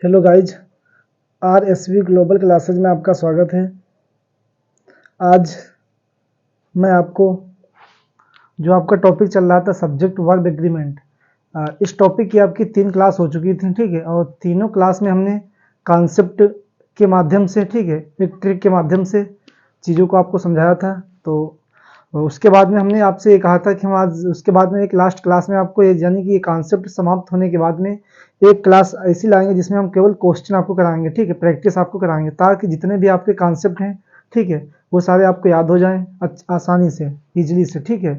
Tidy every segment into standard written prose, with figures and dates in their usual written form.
Hello guys, RSV global classes में आपका स्वागत है। आज मैं आपको जो आपका टॉपिक चल रहा था सब्जेक्ट वर्ब एग्रीमेंट, इस टॉपिक की आपकी 3 क्लास हो चुकी थी, ठीक है। और तीनों क्लास में हमने कॉन्सेप्ट के माध्यम से, ठीक है, एक ट्रिक के माध्यम से चीज़ों को आपको समझाया था। तो उसके बाद में हमने आपसे ये कहा था कि हम आज उसके बाद में एक लास्ट क्लास में आपको ये यानी कि ये कॉन्सेप्ट समाप्त होने के बाद में एक क्लास ऐसी लाएंगे जिसमें हम केवल क्वेश्चन आपको कराएंगे, ठीक है, प्रैक्टिस आपको कराएंगे, ताकि जितने भी आपके कॉन्सेप्ट हैं, ठीक है, वो सारे आपको याद हो जाएं आसानी से, इजीली से, ठीक है।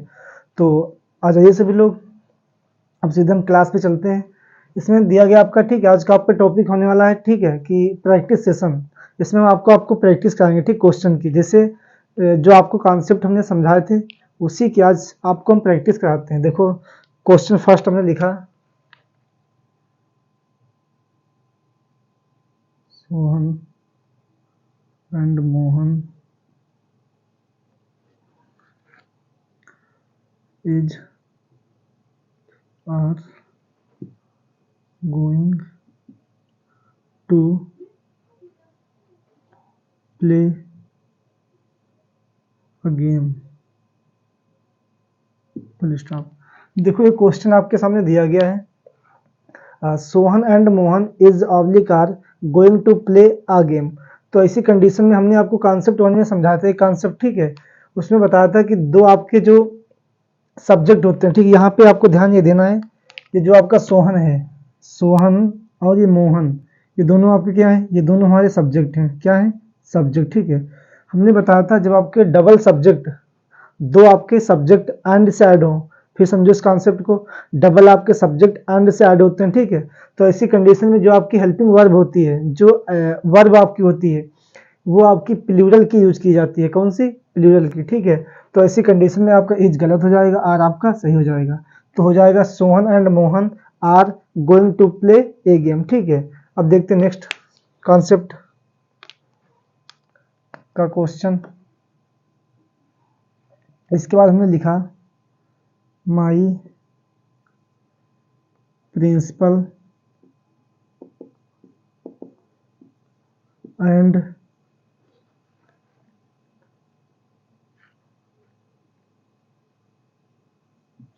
तो आ जाइए सभी लोग, अब सीधे हम क्लास पे चलते हैं। इसमें दिया गया आपका, ठीक है, आज का आपका टॉपिक होने वाला है, ठीक है, कि प्रैक्टिस सेशन। इसमें हम आपको प्रैक्टिस कराएंगे, ठीक, क्वेश्चन की। जैसे जो आपको कॉन्सेप्ट हमने समझाए थे उसी की आज आपको हम प्रैक्टिस कराते हैं। देखो क्वेश्चन फर्स्ट हमने लिखा, Sohan and Mohan is are going to play a game, full stop. देखो ये क्वेश्चन आपके सामने दिया गया है, Sohan and Mohan is oblique are going to play a game. तो ऐसी कंडीशन में हमने आपको कॉन्सेप्ट वन में समझाया था, एक कॉन्सेप्ट, ठीक है, उसमें बताया था कि दो आपके जो सब्जेक्ट होते हैं, ठीक, यहाँ पे आपको ध्यान ये देना है, ये जो आपका सोहन है, सोहन और ये मोहन, ये दोनों आपके क्या है, ये दोनों हमारे सब्जेक्ट हैं। क्या है? सब्जेक्ट, ठीक है। हमने बताया था जब आपके डबल सब्जेक्ट, दो आपके सब्जेक्ट एंड से ऐड हो, फिर समझो इस कॉन्सेप्ट को, डबल आपके सब्जेक्ट एंड से ऐड होते हैं, ठीक है। तो ऐसी कंडीशन में जो आपकी हेल्पिंग वर्ब होती है, जो वर्ब आपकी होती है, वो आपकी प्लूरल की यूज की जाती है। कौन सी? प्लूरल की, ठीक है। तो ऐसी कंडीशन में आपका इज गलत हो जाएगा, आर आपका सही हो जाएगा। तो हो जाएगा Sohan and Mohan are going to play a game, ठीक है। अब देखते हैं नेक्स्ट कॉन्सेप्ट का क्वेश्चन। इसके बाद हमने लिखा my principal and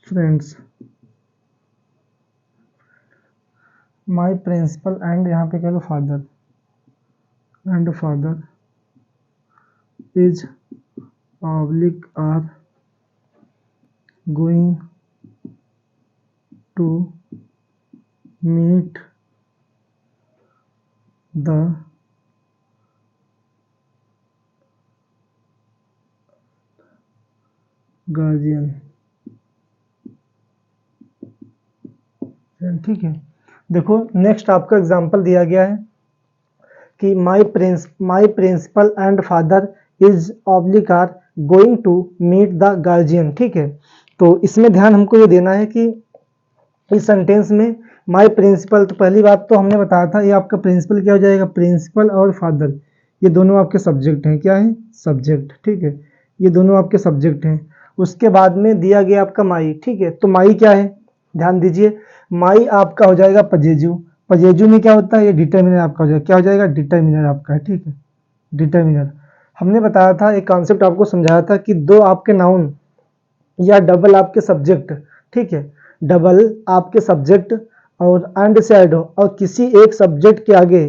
friends. My principal and यहाँ पे कह लो father, and father is oblique are going to meet the guardian, ठीक है। देखो नेक्स्ट आपका एग्जांपल दिया गया है कि my principal and father is oblique are going to meet the guardian, ठीक है। तो इसमें ध्यान हमको ये देना है कि इस सेंटेंस में माई प्रिंसिपल, तो पहली बात तो हमने बताया था, ये आपका प्रिंसिपल क्या हो जाएगा, प्रिंसिपल और फादर, ये दोनों आपके सब्जेक्ट हैं। क्या है? सब्जेक्ट, ठीक है, ये दोनों आपके सब्जेक्ट हैं। उसके बाद में दिया गया आपका माई, ठीक है। तो माई क्या है? ध्यान दीजिए, माई आपका हो जाएगा पजेजू। पजेजू में क्या होता है? ये डिटर्मिनर आपका हो जाएगा। क्या हो जाएगा? डिटर्मिनर आपका है, ठीक है, डिटर्मिनर। हमने बताया था, एक कॉन्सेप्ट आपको समझाया था कि दो आपके नाउन या डबल आपके सब्जेक्ट, ठीक है, डबल आपके सब्जेक्ट और एंड से ऐड हो, और किसी एक सब्जेक्ट के आगे,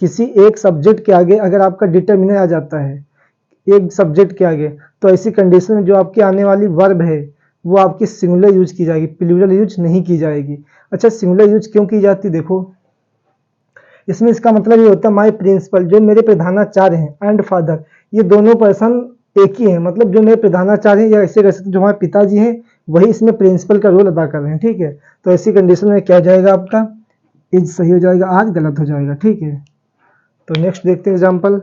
किसी एक सब्जेक्ट के आगे अगर आपका डिटर्मिनर आ जाता है एक सब्जेक्ट के आगे, तो ऐसी कंडीशन में जो आपकी आने वाली वर्ब है वो आपकी सिंगुलर यूज की जाएगी, प्लूरल यूज नहीं की जाएगी। अच्छा, सिंगुलर यूज क्यों की जाती? देखो इसमें इसका मतलब ये होता है माई प्रिंसिपल, जो मेरे प्रधानाचार्य हैं, एंड फादर, ये दोनों पर्सन एक ही है। मतलब जो मेरे प्रधानाचार्य हैं, या ऐसे कह सकते जो हमारे पिताजी हैं, वही इसमें प्रिंसिपल का रोल अदा कर रहे हैं, ठीक है। तो ऐसी कंडीशन में क्या हो जाएगा आपका, इज सही हो जाएगा, आज गलत हो जाएगा, ठीक है। तो नेक्स्ट देखते हैं example.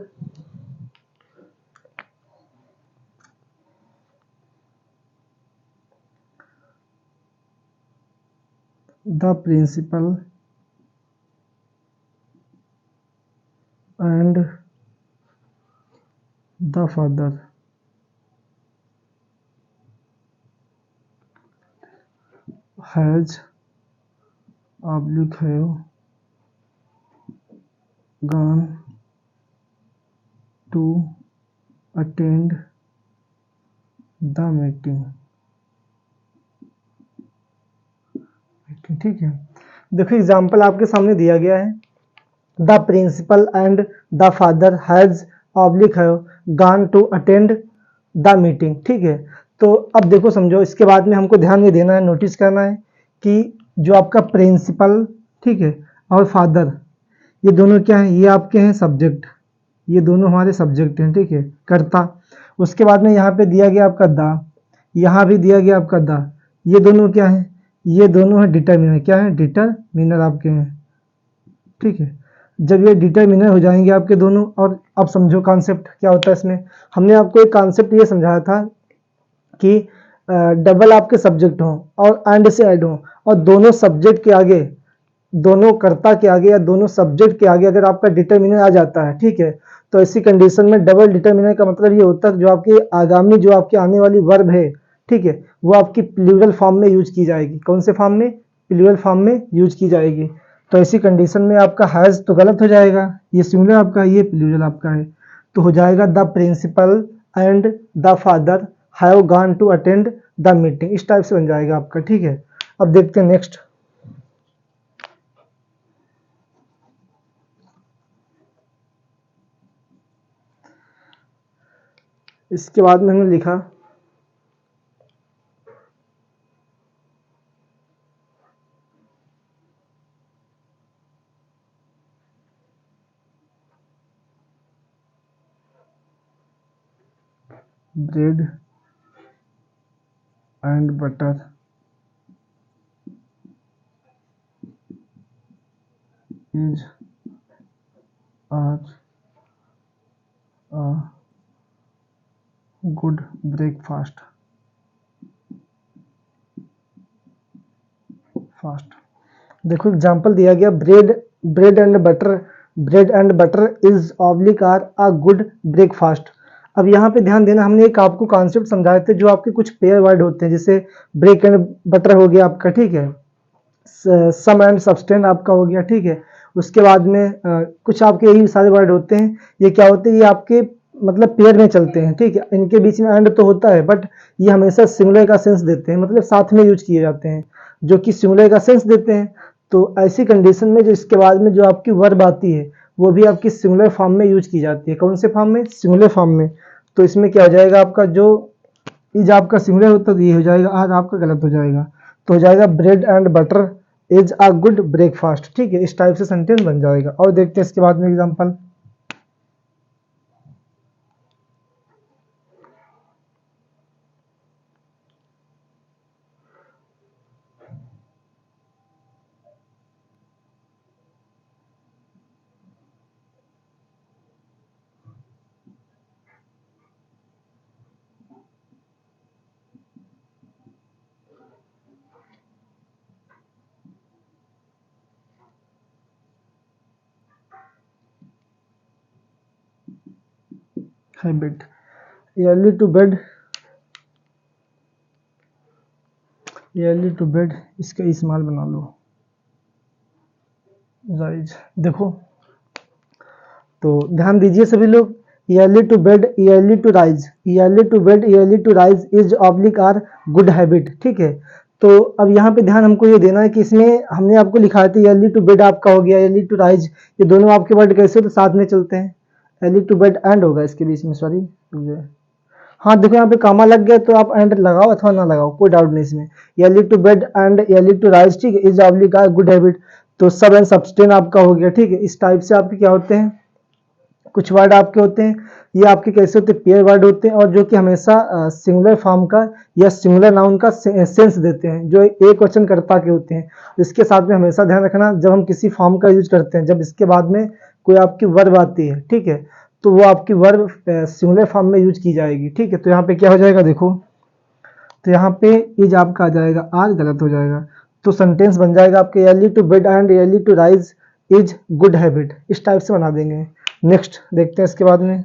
The principal and the father has oblique have gone to attend the meeting। ठीक है, देखो एग्जाम्पल आपके सामने दिया गया है, the principal and the father has oblique gone to attend the meeting. ठीक है, तो अब देखो समझो, इसके बाद में हमको ध्यान ये देना है, नोटिस करना है कि जो आपका प्रिंसिपल, ठीक है, और फादर, ये दोनों क्या हैं, ये आपके हैं सब्जेक्ट, ये दोनों हमारे सब्जेक्ट हैं, ठीक है, कर्ता। उसके बाद में यहाँ पे दिया गया आपका द, यहाँ भी दिया गया आपका द, ये दोनों क्या है, ये दोनों है डिटरमिनर, क्या है, डिटरमिनर आपके हैं। ठीक है, जब ये डिटरमिनर हो जाएंगे आपके दोनों, और अब समझो कॉन्सेप्ट क्या होता है इसमें। हमने आपको एक कॉन्सेप्ट ये समझाया था कि डबल आपके सब्जेक्ट हों और एंड से ऐड हों, और दोनों सब्जेक्ट के आगे, दोनों कर्ता के आगे या दोनों सब्जेक्ट के आगे अगर आपका डिटरमिनर आ जाता है, ठीक है, तो ऐसी कंडीशन में डबल डिटरमिनर का मतलब ये होता है जो आपकी आगामी, जो आपकी आने वाली वर्ब है, ठीक है, वो आपकी प्लूरल फॉर्म में यूज की जाएगी। कौन से फॉर्म में, प्लूरल फॉर्म में यूज की जाएगी। तो ऐसी कंडीशन में आपका हैज तो गलत हो जाएगा, ये सिंगुलर आपका, ये प्लूरल आपका है, तो हो जाएगा the principal and the father have gone to attend the meeting, इस टाइप से बन जाएगा आपका। ठीक है, अब देखते हैं नेक्स्ट। इसके बाद में हमने लिखा bread and butter is are a good breakfast fast. देखो एग्जांपल दिया गया, bread bread and butter, bread and butter is oblique are a good breakfast. अब यहाँ पे ध्यान देना, हमने एक आपको कॉन्सेप्ट समझाए थे, जो आपके कुछ पेयर वर्ड होते हैं, जैसे ब्रेक एंड बटर हो गया आपका, ठीक है, सम एंड सब्सटेंट आपका हो गया, ठीक है। उसके बाद में कुछ आपके यही सारे वर्ड होते हैं, ये क्या होते हैं, ये आपके मतलब पेयर में चलते हैं, ठीक है, इनके बीच में एंड तो होता है, बट ये हमेशा सिंगुलर का सेंस देते हैं, मतलब साथ में यूज किए जाते हैं, जो कि सिंगुलर का सेंस देते हैं। तो ऐसी कंडीशन में जो इसके बाद में जो आपकी वर्ब आती है, वो भी आपकी सिंगुलर फॉर्म में यूज की जाती है। कौन से फॉर्म में, सिंगुलर फॉर्म में। तो इसमें क्या हो जाएगा आपका, जो इज आपका सिंगुलर होता है तो ये हो जाएगा, आज आपका गलत हो जाएगा, तो हो जाएगा bread and butter is a good breakfast. ठीक है, इस टाइप से सेंटेंस बन जाएगा। और देखते हैं इसके बाद में example. Habit, early to bed, early to bed, इसका इस्तेमाल बना लो, राइज। देखो तो ध्यान दीजिए सभी लोग, early to bed, early to rise, early to bed, early to rise is oblique are good habit. ठीक है, तो अब यहाँ पे ध्यान हमको ये देना है कि इसमें हमने आपको लिखा था ईयरली टू बेड आपका हो गया, ईयरली टू राइज, ये दोनों आपके वर्ड कैसे तो साथ में चलते हैं, ईयरली टू बेड एंड होगा इसके बीच में, सॉरी। हाँ देखो यहाँ पे कामा लग गया, तो आप एंड लगाओ अथवा ना लगाओ, कोई डाउट नहीं इसमें। Early to bed and early to rise, ठीक है, is oblique are good habit, तो सब एंड सब्सटेन आपका हो गया। ठीक है, इस टाइप से आपके क्या होते हैं, कुछ वर्ड आपके होते हैं, ये आपके कैसे होते हैं, पेयर वर्ड होते हैं, और जो कि हमेशा सिंगुलर फॉर्म का या सिंगुलर नाउन का सेंस देते हैं, जो एक वचन कर्ता के होते हैं। इसके साथ में हमेशा ध्यान रखना, जब हम किसी फॉर्म का यूज करते हैं, जब इसके बाद में कोई आपकी वर्ब आती है, ठीक है, तो वो आपकी वर्ब सिंगुलर फॉर्म में यूज की जाएगी। ठीक है, तो यहाँ पे क्या हो जाएगा, देखो तो यहाँ पे इज आपका आ जाएगा, आर गलत हो जाएगा, तो सेंटेंस बन जाएगा आपके early to bed and early to rise is good habit, इस टाइप से बना देंगे। नेक्स्ट देखते हैं इसके बाद में।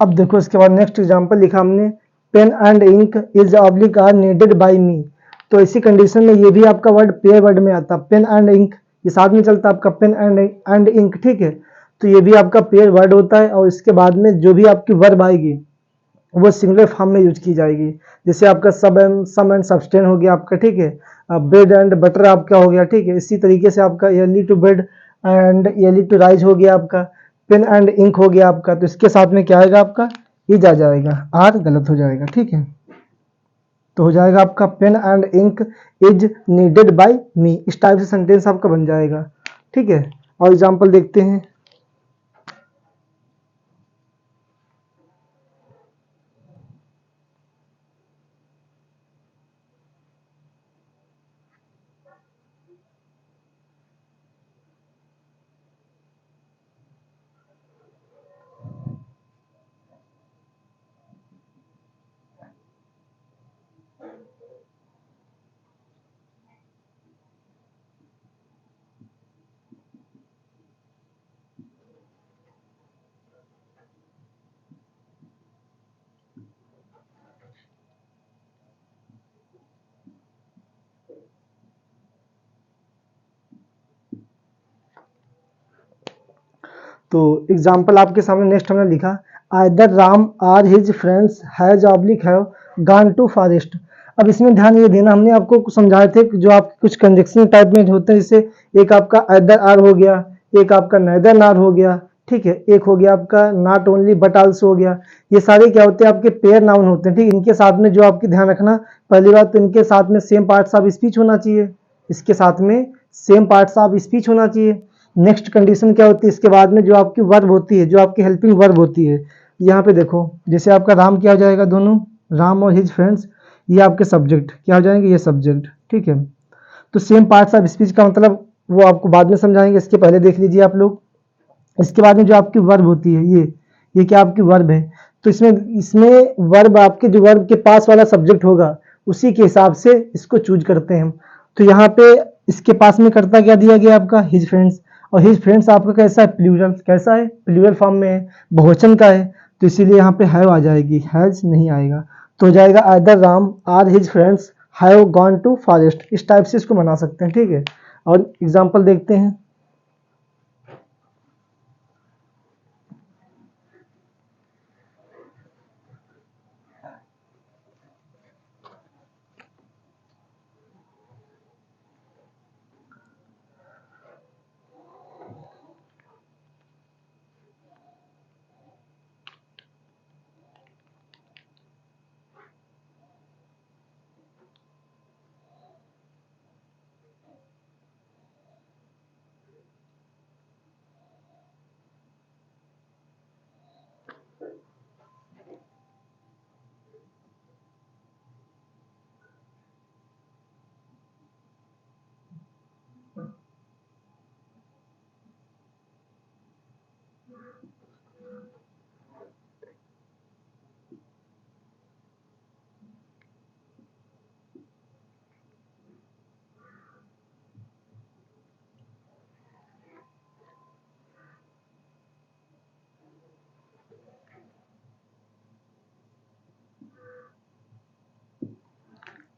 अब देखो इसके बाद नेक्स्ट एग्जांपल लिखा हमने, pen and ink is oblique are needed by me. तो इसी कंडीशन में ये भी आपका वर्ड पेयर वर्ड में आता, पेन एंड इंक ये साथ में चलता आपका, पेन एंड इंक, ठीक है। तो ये भी आपका पेयर वर्ड होता है, और इसके बाद में जो भी आपकी वर्ब आएगी वो सिंगुलर फॉर्म में यूज की जाएगी। जैसे आपका सम एंड सब्सटेन हो गया आपका, ठीक है। ब्रेड एंड बटर आपका हो गया, ठीक है। इसी तरीके से आपका early to bed and early to rise हो गया आपका, पेन एंड इंक हो गया आपका। तो इसके साथ में क्या आएगा आपका, इज आ जाएगा, आर गलत हो जाएगा, ठीक है। तो हो जाएगा आपका pen and ink is needed by me. इस टाइप से सेंटेंस आपका बन जाएगा, ठीक है। और एग्जांपल देखते हैं। तो एग्जाम्पल आपके सामने नेक्स्ट हमने लिखा, either Ram or his friends has oblique have gone to forest. अब इसमें ध्यान ये देना, हमने आपको समझाए थे कि जो आप कुछ कंजक्शन टाइप में होते हैं, जैसे एक आपका आइदर आर हो गया, एक आपका नाइदर नार हो गया, ठीक है। एक हो गया आपका नॉट ओनली बट आल्सो हो गया। ये सारे क्या होते हैं, आपके पेयर नाउन होते हैं, ठीक। इनके साथ में जो आपकी ध्यान रखना, पहली बात तो इनके साथ में सेम पार्ट्स ऑफ स्पीच होना चाहिए, इसके साथ में सेम पार्ट्स ऑफ स्पीच होना चाहिए। नेक्स्ट कंडीशन क्या होती है, इसके बाद में जो आपकी वर्ब होती है, जो आपकी हेल्पिंग वर्ब होती है, यहाँ पे देखो जैसे आपका राम क्या हो जाएगा, दोनों राम और हिज फ्रेंड्स, ये आपके सब्जेक्ट क्या हो जाएंगे, ये सब्जेक्ट, ठीक है। तो सेम पार्ट्स ऑफ स्पीच का मतलब वो आपको बाद में समझाएंगे, इसके पहले देख लीजिए आप लोग। इसके बाद में जो आपकी वर्ब होती है, ये क्या आपकी वर्ब है। तो इसमें इसमें वर्ब आपके जो वर्ब के पास वाला सब्जेक्ट होगा उसी के हिसाब से इसको चूज करते हैं हम। तो यहाँ पे इसके पास में करता क्या दिया गया आपका, हिज फ्रेंड्स। और हिज फ्रेंड्स आपका कैसा है, प्लूरल, कैसा है, प्लूरल फॉर्म में है, बहुवचन का है। तो इसीलिए यहाँ पे हैव आ जाएगी, हैज नहीं आएगा। तो हो जाएगा either Ram or his friends have gone to forest. इस टाइप से इसको बना सकते हैं, ठीक है। और एग्जाम्पल देखते हैं।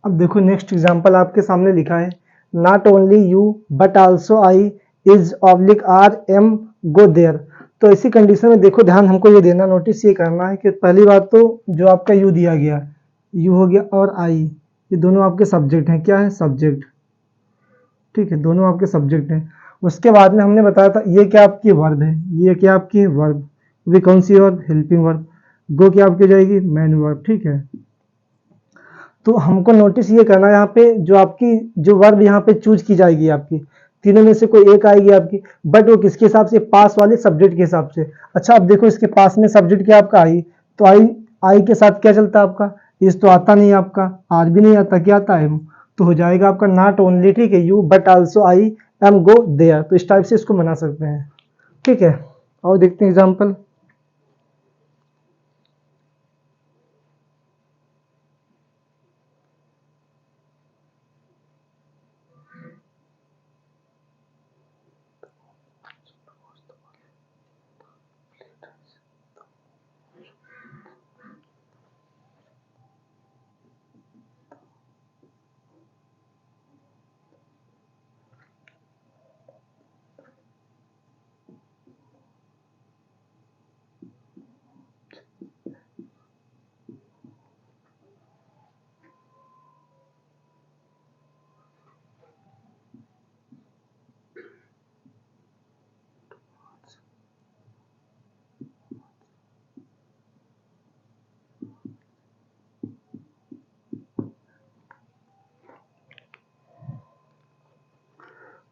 अब देखो नेक्स्ट एग्जांपल आपके सामने लिखा है, not only you but also I is oblique are am go there. तो इसी कंडीशन में देखो ध्यान हमको ये देना, नोटिस ये करना है कि पहली बात तो जो आपका यू दिया गया, यू हो गया और आई, ये दोनों आपके सब्जेक्ट हैं, क्या है, सब्जेक्ट, ठीक है। दोनों आपके सब्जेक्ट हैं। उसके बाद में हमने बताया था ये क्या आपकी वर्ब है, ये क्या आपकी वर्ब, वे कौन सी वर्ब, हेल्पिंग वर्ब। गो क्या आपकी जाएगी, मैन वर्ब, ठीक है। तो हमको नोटिस ये करना है यहाँ पे, जो आपकी जो वर्ब यहाँ पे चूज की जाएगी आपकी, तीनों में से कोई एक आएगी आपकी, बट वो किसके हिसाब से, पास वाले सब्जेक्ट के हिसाब से। अच्छा अब देखो इसके पास में सब्जेक्ट क्या आपका आई, तो आई, आई के साथ क्या चलता है आपका, इस तो आता नहीं आपका, आर भी नहीं आता, क्या आता है, तो हो जाएगा आपका नॉट ओनली, ठीक है, you but also I am go there. तो इस टाइप से इसको बना सकते हैं, ठीक है। और देखते हैं एग्जाम्पल।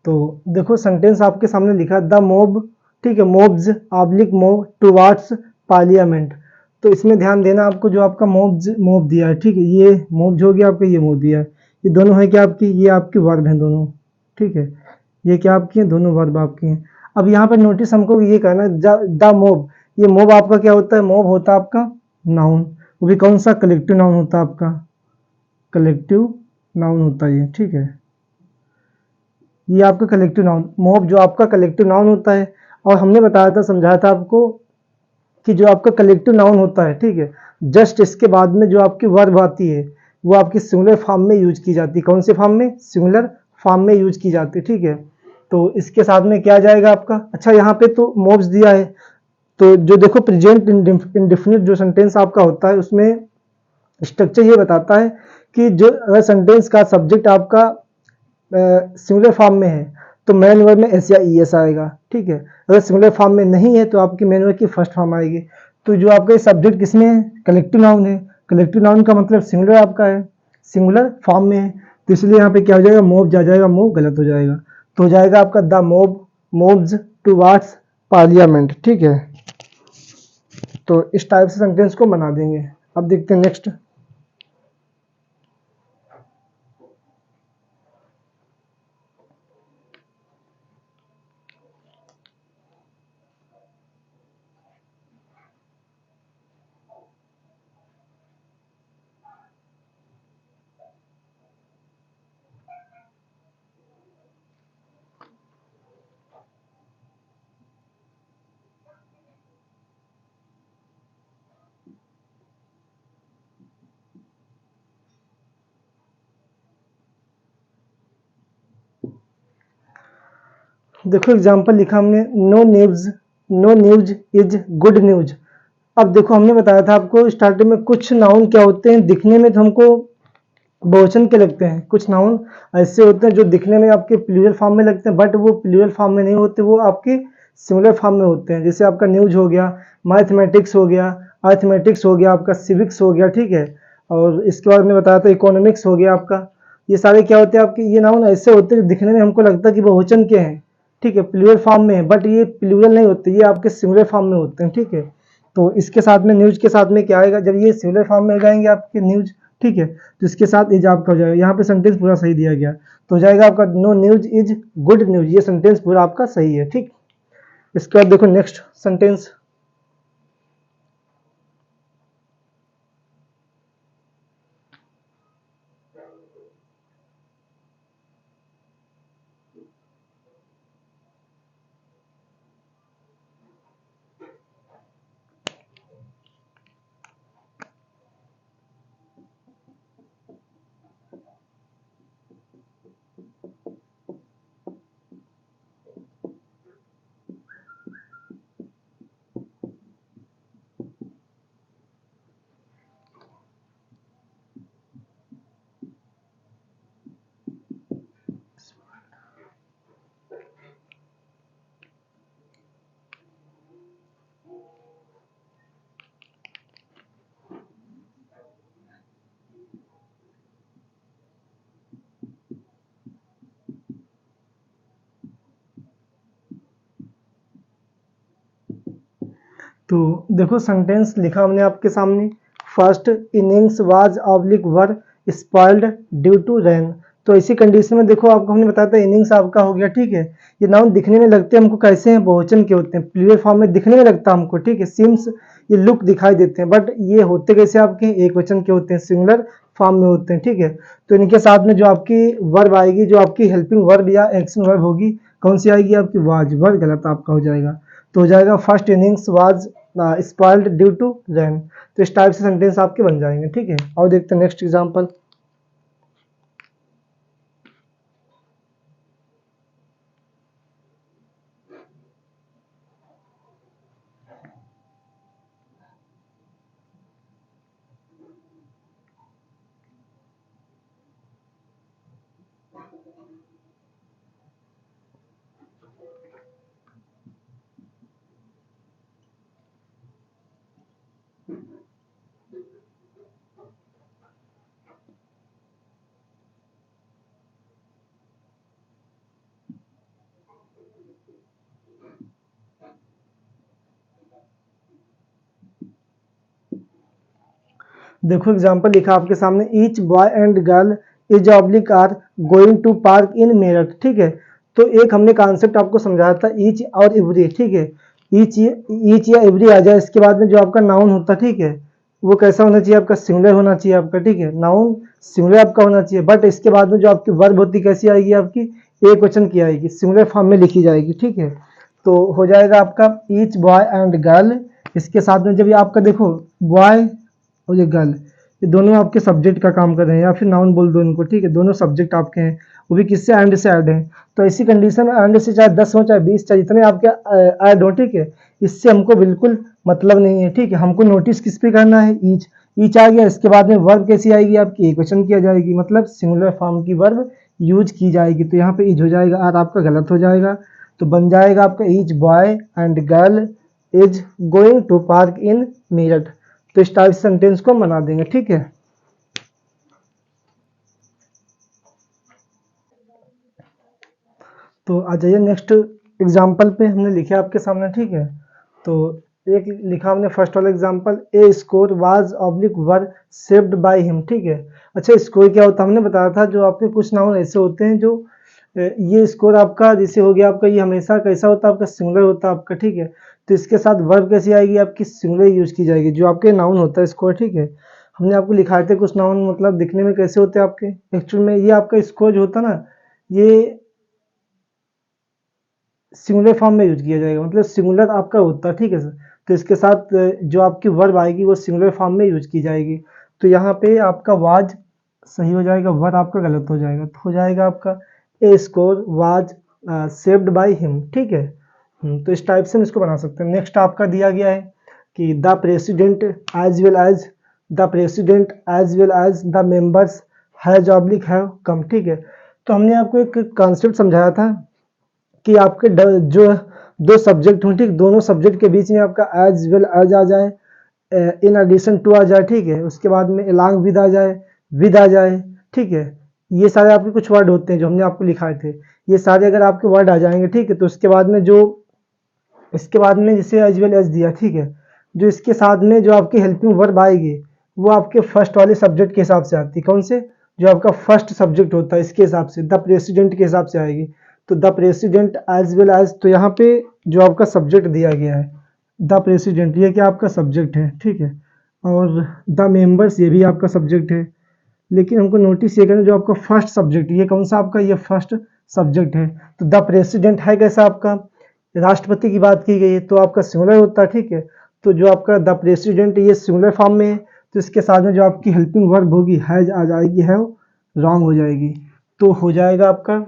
तो देखो सेंटेंस आपके सामने लिखा द मोब, ठीक है, mobs oblique mob towards parliament. तो इसमें ध्यान देना आपको, जो आपका मोब्स मोब दिया है, ठीक है, ये मोब्स हो गया आपका, ये मोब दिया है, ये दोनों है क्या आपकी, ये आपकी वर्ब हैं दोनों, ठीक है, ये क्या आपकी हैं, दोनों वर्ब आपकी हैं। अब यहाँ पे नोटिस हमको ये करना द मोब, ये मोब आपका क्या होता है, मोब होता है आपका नाउन, वो भी कौन सा, कलेक्टिव नाउन होता है आपका, कलेक्टिव नाउन होता है ये, ठीक है, ये आपका कलेक्टिव नाउन, मोब जो आपका कलेक्टिव नाउन होता है। और हमने बताया था, समझाया था आपको कि जो आपका कलेक्टिव नाउन होता है, ठीक है, जस्ट इसके बाद में जो आपकी वर्ब आती है वो आपकी सिंगुलर फॉर्म में यूज की जाती है। कौन से फॉर्म में, सिंगुलर फॉर्म में यूज की जाती है, ठीक है। तो इसके साथ में क्या जाएगा आपका, अच्छा यहाँ पे तो मोब्स दिया है, तो जो देखो प्रेजेंट इंडेफिनिट जो सेंटेंस आपका होता है उसमें स्ट्रक्चर ये बताता है कि जो अगर सेंटेंस का सब्जेक्ट आपका सिंगुलर फॉर्म में है तो मेन वर्ब में एस या ई एस आएगा, ठीक है। अगर सिंगुलर फॉर्म में नहीं है तो आपकी मेन वर्ब की फर्स्ट फॉर्म आएगी। तो जो आपका सब्जेक्ट किसमें है, कलेक्टिव नाउन है, कलेक्टिव नाउन का मतलब सिंगुलर आपका है, सिंगुलर फॉर्म में है, तो इसलिए यहाँ पे क्या हो जाएगा, मोब जा जाएगा, मोब गलत हो जाएगा, तो हो जाएगा आपका the mob mobs towards parliament, ठीक है। तो इस टाइप से सेंटेंस को बना देंगे। अब देखते हैं नेक्स्ट। देखो एग्जाम्पल लिखा हमने, no news is good news. अब देखो हमने बताया था आपको स्टार्टिंग में, कुछ नाउन क्या होते हैं दिखने में तो हमको बहुवचन के लगते हैं, कुछ नाउन ऐसे होते हैं जो दिखने में आपके प्लूरल फॉर्म में लगते हैं, बट वो प्लूरल फॉर्म में नहीं होते, वो आपके सिंगुलर फॉर्म में होते हैं। जैसे आपका न्यूज हो गया, मैथमेटिक्स हो गया, अर्थमेटिक्स हो गया, आपका सिविक्स हो गया, ठीक है। और इसके बाद में बताया था इकोनॉमिक्स हो गया आपका। ये सारे क्या होते हैं आपके, ये नाउन ऐसे होते हैं जो दिखने में हमको लगता है कि बहुवचन के हैं, ठीक है, प्लूरल फॉर्म में है, बट ये प्लूरल नहीं होते, ये आपके सिंगुलर फॉर्म में होते हैं, ठीक है। तो इसके साथ में न्यूज के साथ में क्या आएगा, जब ये सिंगुलर फॉर्म में हो जाएंगे आपके न्यूज, ठीक है, तो इसके साथ इज आपका हो जाएगा। यहाँ पे सेंटेंस पूरा सही दिया गया, तो हो जाएगा आपका no news is good news, ये सेंटेंस पूरा आपका सही है, ठीक। इसके बाद देखो नेक्स्ट सेंटेंस। तो देखो सेंटेंस लिखा हमने आपके सामने, first innings was oblique were spoiled due to rain. तो इसी कंडीशन में देखो आपको हमने बताया था इनिंग्स आपका हो गया, ठीक है। ये नाउन दिखने में लगते हैं हमको कैसे हैं, बहुवचन के होते हैं, प्लूरल फॉर्म में दिखने में लगता है हमको, ठीक है, सिम्स ये लुक दिखाई देते हैं, बट ये होते कैसे आपके, एक वचन के होते हैं, सिंगुलर फॉर्म में होते हैं, ठीक है। तो इनके साथ में जो आपकी वर्ब आएगी, जो आपकी हेल्पिंग वर्ब या एक्शन वर्ब होगी, कौन सी आएगी आपकी, वाज, वर्ब गलत आपका हो जाएगा, तो हो जाएगा first innings was spoiled due to rain. तो इस टाइप से सेंटेंस आपके बन जाएंगे, ठीक है। और देखते हैं नेक्स्ट एग्जांपल। देखो एग्जाम्पल लिखा आपके सामने, each boy and girl is oblique are going to park in Meerut, ठीक है। तो एक हमने कॉन्सेप्ट आपको समझाया था, ईच और एवरी, ठीक है। ईच या एवरी आ जाए इसके बाद में जो आपका नाउन होता है, ठीक है, वो कैसा होना चाहिए आपका, सिंगुलर होना चाहिए आपका, ठीक है। नाउन सिंगुलर आपका होना चाहिए, बट इसके बाद में जो आपकी वर्ब होती कैसी आएगी आपकी, एक वचन की आएगी, सिंगुलर फॉर्म में लिखी जाएगी, ठीक है। तो हो जाएगा आपका ईच बॉय एंड गर्ल, इसके साथ में जब ये आपका देखो बॉय और ये गर्ल, ये दोनों आपके सब्जेक्ट का काम कर रहे हैं, या फिर नाउन बोल दो इनको, ठीक है, दोनों सब्जेक्ट आपके हैं, वो भी किससे, एंड से ऐड हैं। तो ऐसी कंडीशन में एंड से चाहे 10 हो चाहे 20 चाहे जितने आपके ऐड हो, ठीक है, इससे हमको बिल्कुल मतलब नहीं है, ठीक है। हमको नोटिस किस पे करना है, ईच। ईच आ गया, इसके बाद में वर्ब कैसी आएगी आपकी, एक क्वेश्चन किया जाएगी, मतलब सिंगुलर फॉर्म की वर्ब यूज की जाएगी। तो यहाँ पे ईज हो जाएगा और आपका गलत हो जाएगा, तो बन जाएगा आपका each boy and girl is going to park in Meerut. तो इस टाइप सेंटेंस को बना देंगे, ठीक है। तो आ जाइए नेक्स्ट एग्जाम्पल पे, हमने लिखे आपके सामने, ठीक है। तो एक लिखा हमने फर्स्ट वाला example, A score was oblique were saved by him, ठीक है। अच्छा स्कोर क्या होता है, हमने बताया था, जो आपके कुछ नाउन ऐसे होते हैं जो ये स्कोर आपका जैसे हो गया आपका, ये हमेशा कैसा होता है आपका, सिंगुलर होता है आपका, ठीक है। तो इसके साथ वर्ब कैसी आएगी आपकी, सिंगुलर यूज की जाएगी, जो आपके नाउन होता है स्कोर, ठीक है। हमने आपको लिखाए थे कुछ नाउन, मतलब दिखने में कैसे होते हैं आपके, एक्चुअल में ये आपका स्कोर जो होता है ना, ये सिंगुलर फॉर्म में यूज किया जाएगा, मतलब सिंगुलर आपका होता है, ठीक है सर। तो इसके साथ जो आपकी वर्ब आएगी वो सिंगुलर फॉर्म में यूज की जाएगी। तो यहाँ पे आपका वाज सही हो जाएगा, वर्ब आपका गलत हो जाएगा, तो हो जाएगा आपका a score was saved by him, ठीक है। तो इस टाइप से हम इसको बना सकते हैं। नेक्स्ट आपका दिया गया है कि the president as well as the members has oblique have come, ठीक है। तो हमने आपको एक कॉन्सेप्ट समझाया था कि आपके जो दो सब्जेक्ट हों, ठीक, दोनों सब्जेक्ट के बीच में आपका एज वेल एज आ जाए, इन एडिशन टू आ जाए, ठीक है, उसके बाद में अलॉन्ग विद आ जाए, विद आ जाए, ठीक है। ये सारे आपके कुछ वर्ड होते हैं जो हमने आपको लिखाए थे, ये सारे अगर आपके वर्ड आ जाएंगे, ठीक है, तो उसके बाद में जो इसके बाद में जैसे एज वेल एज दिया, ठीक है, जो इसके साथ में जो आपकी हेल्पिंग वर्ब आएगी वो आपके फर्स्ट वाले सब्जेक्ट के हिसाब से आती है, कौन से, जो आपका फर्स्ट सब्जेक्ट होता है इसके हिसाब से, द प्रेसिडेंट के हिसाब से आएगी। तो the president as well as, तो यहाँ पे जो आपका सब्जेक्ट दिया गया है द प्रेसिडेंट, ये क्या आपका सब्जेक्ट है, ठीक है, और द मेंबर्स ये भी आपका सब्जेक्ट है। लेकिन हमको नोटिस ये करना, जो आपका फर्स्ट सब्जेक्ट ये कौन सा आपका, ये फर्स्ट सब्जेक्ट है। तो द प्रेसिडेंट है कैसा आपका, राष्ट्रपति की बात की गई है, तो आपका सिंगुलर होता है, ठीक है। तो जो आपका द प्रेसिडेंट ये सिंगुलर फॉर्म में है, तो इसके साथ में जो आपकी हेल्पिंग वर्ब होगी हैज आ जाएगी, है रॉन्ग हो जाएगी। तो हो जाएगा आपका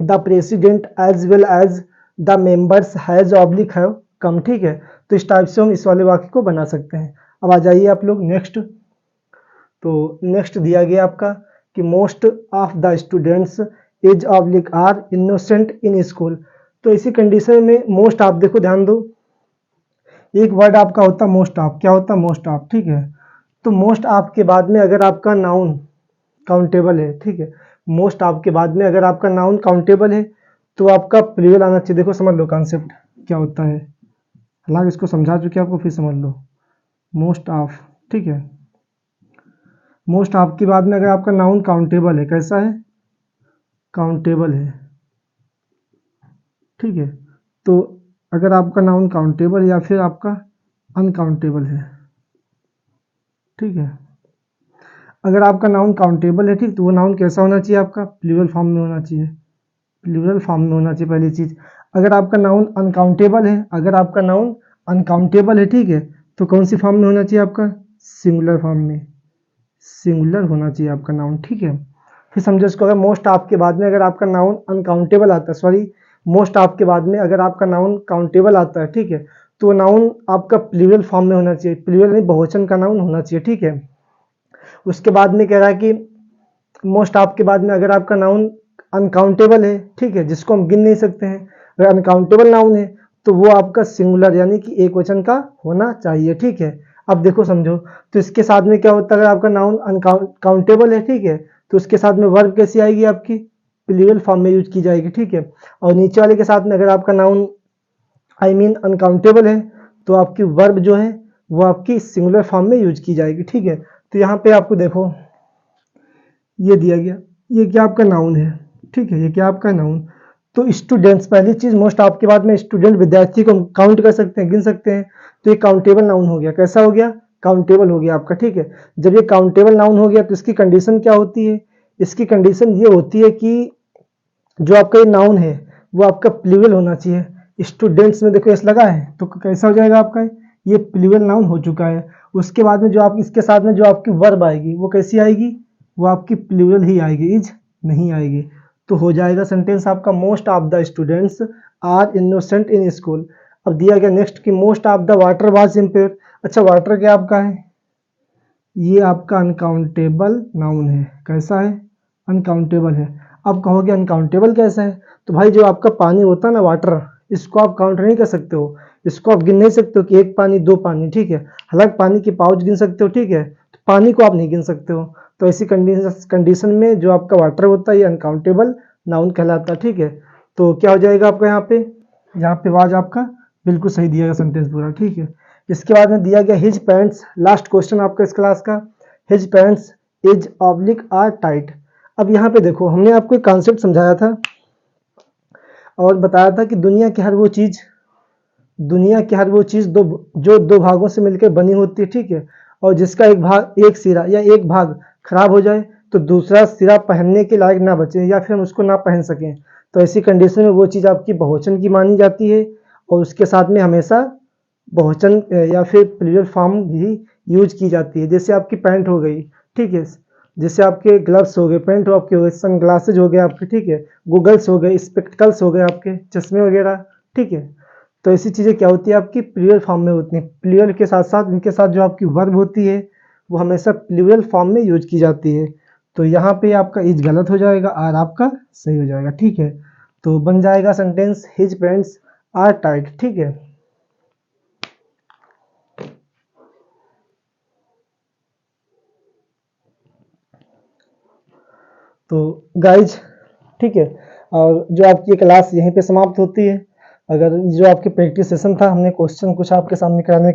the president as well as the members has oblique have come, ठीक है। तो इस टाइप से हम इस वाले वाक्य को बना सकते हैं। अब आ जाइए आप लोग नेक्स्ट। तो नेक्स्ट दिया गया आपका कि most of the students is oblique are innocent in school. तो इसी कंडीशन में मोस्ट ऑफ, देखो ध्यान दो, एक वर्ड आपका होता है मोस्ट ऑफ, क्या होता है मोस्ट ऑफ, ठीक है। तो मोस्ट ऑफ के बाद में अगर आपका नाउन काउंटेबल है, ठीक है, मोस्ट ऑफ के बाद में अगर आपका नाउन काउंटेबल है तो आपका प्लूरल आना चाहिए। देखो समझ लो कॉन्सेप्ट क्या होता है, हालांकि इसको समझा चुके आपको, फिर समझ लो मोस्ट ऑफ, ठीक है। मोस्ट ऑफ के बाद में अगर आपका नाउन काउंटेबल है, कैसा है, काउंटेबल है, ठीक है। तो अगर आपका नाउन काउंटेबल या फिर आपका अनकाउंटेबल है, ठीक है, अगर आपका नाउन काउंटेबल है, ठीक, तो वो नाउन कैसा होना चाहिए आपका, प्लूरल फॉर्म में होना चाहिए, प्लूरल फॉर्म में होना चाहिए पहली चीज। अगर आपका नाउन अनकाउंटेबल है, अगर आपका नाउन अनकाउंटेबल है, ठीक है, तो कौन सी फॉर्म में होना चाहिए आपका, सिंगुलर फॉर्म में, सिंगुलर होना चाहिए आपका नाउन, ठीक है। फिर समझो इसको, अगर मोस्ट ऑफ के बाद में अगर आपका नाउन अनकाउंटेबल आता है, सॉरी, मोस्ट ऑफ के बाद में अगर आपका नाउन काउंटेबल आता है, ठीक है, तो नाउन आपका प्लूरल फॉर्म में होना चाहिए, प्लूरल नहीं बहुवचन का नाउन होना चाहिए, ठीक है। उसके बाद में कह रहा है कि मोस्ट ऑफ के बाद में अगर आपका नाउन अनकाउंटेबल है, ठीक है, जिसको हम गिन नहीं सकते हैं, अगर अनकाउंटेबल नाउन है तो वो आपका सिंगुलर यानी कि एक वचन का होना चाहिए, ठीक है। अब देखो समझो, तो इसके साथ में क्या होता है, अगर आपका नाउन अनकाउंटेबल है, ठीक है, तो उसके साथ में वर्ब कैसी आएगी आपकी, प्लूरल फॉर्म में यूज की जाएगी, ठीक है। और नीचे वाले के साथ में अगर आपका नाउन अनकाउंटेबल है तो आपकी वर्ब जो है वो आपकी सिंगुलर फॉर्म में यूज की जाएगी, ठीक है। तो यहाँ पे आपको देखो ये दिया गया, ये क्या आपका नाउन है, ठीक है, ये क्या आपका नाउन। तो स्टूडेंट्स, पहली चीज मोस्ट आपके बाद में स्टूडेंट विद्यार्थी को काउंट कर सकते हैं, गिन सकते हैं, तो ये काउंटेबल नाउन हो गया। कैसा हो गया? काउंटेबल हो गया आपका, ठीक है। जब ये काउंटेबल नाउन हो गया तो इसकी कंडीशन क्या होती है? इसकी कंडीशन ये होती है कि जो आपका ये नाउन है वो आपका प्लूरल होना चाहिए। स्टूडेंट्स में देखो एस लगा है तो कैसा हो जाएगा आपका? ये प्लूरल नाउन हो चुका है। उसके बाद में जो आप इसके साथ में जो आपकी वर्ब आएगी वो कैसी आएगी? वो आपकी प्लूरल ही आएगी, इज नहीं आएगी। तो हो जाएगा सेंटेंस आपका most of the students are innocent in school. अब दिया गया नेक्स्ट कि most of the water was impure. अच्छा, वाटर क्या आपका है? ये आपका अनकाउंटेबल नाउन है। कैसा है? अनकाउंटेबल है। अब कहोगे अनकाउंटेबल कैसा है? तो भाई जो आपका पानी होता है ना, वाटर, इसको आप काउंट नहीं कर सकते हो, इसको आप गिन नहीं सकते हो कि एक पानी दो पानी, ठीक है। हालांकि पानी के पाउच गिन सकते हो, ठीक है, तो पानी को आप नहीं गिन सकते हो। तो ऐसी कंडीशन में जो आपका वाटर होता है ये अनकाउंटेबल नाउन कहलाता है, ठीक है। तो क्या हो जाएगा आपका यहाँ पे वाज आपका बिल्कुल सही दिया गया सेंटेंस पूरा, ठीक है। इसके बाद में दिया गया हिज पैंट्स, लास्ट क्वेश्चन आपका इस क्लास का, his pants is oblique are tight. अब यहाँ पे देखो हमने आपको एक कॉन्सेप्ट समझाया था और बताया था कि दुनिया की हर वो चीज जो दो भागों से मिलकर बनी होती है, ठीक है, और जिसका एक सिरा या एक भाग खराब हो जाए तो दूसरा सिरा पहनने के लायक ना बचे या फिर हम उसको ना पहन सकें, तो ऐसी कंडीशन में वो चीज़ आपकी बहुवचन की मानी जाती है और उसके साथ में हमेशा बहुवचन या फिर प्लूरल फॉर्म भी यूज की जाती है। जैसे आपकी पैंट हो गई, ठीक है, जैसे आपके ग्लव्स हो गए, पैंट हो आपके हो गए, सन ग्लासेज हो गए आपके, ठीक है, गूगल्स हो गए, स्पेक्टिकल्स हो गए आपके, चश्मे वगैरह, ठीक है। तो ऐसी चीज़ें क्या होती है आपकी प्लूरल फॉर्म में होती हैं। प्लूरल के साथ साथ इनके साथ जो आपकी वर्ब होती है वो हमेशा प्लूरल फॉर्म में यूज की जाती है। तो यहाँ पे आपका इज गलत हो जाएगा, आर आपका सही हो जाएगा, ठीक है। तो बन जाएगा sentence his pants are tight, ठीक है। तो गाइज, ठीक है, और जो आपकी क्लास यहीं पे समाप्त होती है। अगर जो आपके प्रैक्टिस सेशन था, हमने क्वेश्चन कुछ आपके सामने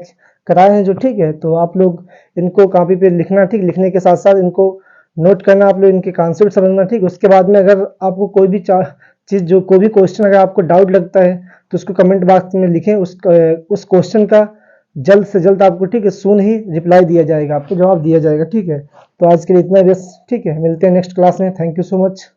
कराए हैं जो, ठीक है, तो आप लोग इनको कॉपी पे लिखना, ठीक, लिखने के साथ साथ इनको नोट करना, आप लोग इनके कॉन्सेप्ट समझना, ठीक। उसके बाद में अगर आपको कोई भी चीज़ जो कोई भी क्वेश्चन अगर आपको डाउट लगता है तो उसको कमेंट बॉक्स में लिखें, उस क्वेश्चन का जल्द से जल्द आपको, ठीक है, सून ही रिप्लाई दिया जाएगा, आपको जवाब दिया जाएगा, ठीक है। तो आज के लिए इतना बस, ठीक है, मिलते हैं नेक्स्ट क्लास में। Thank you so much.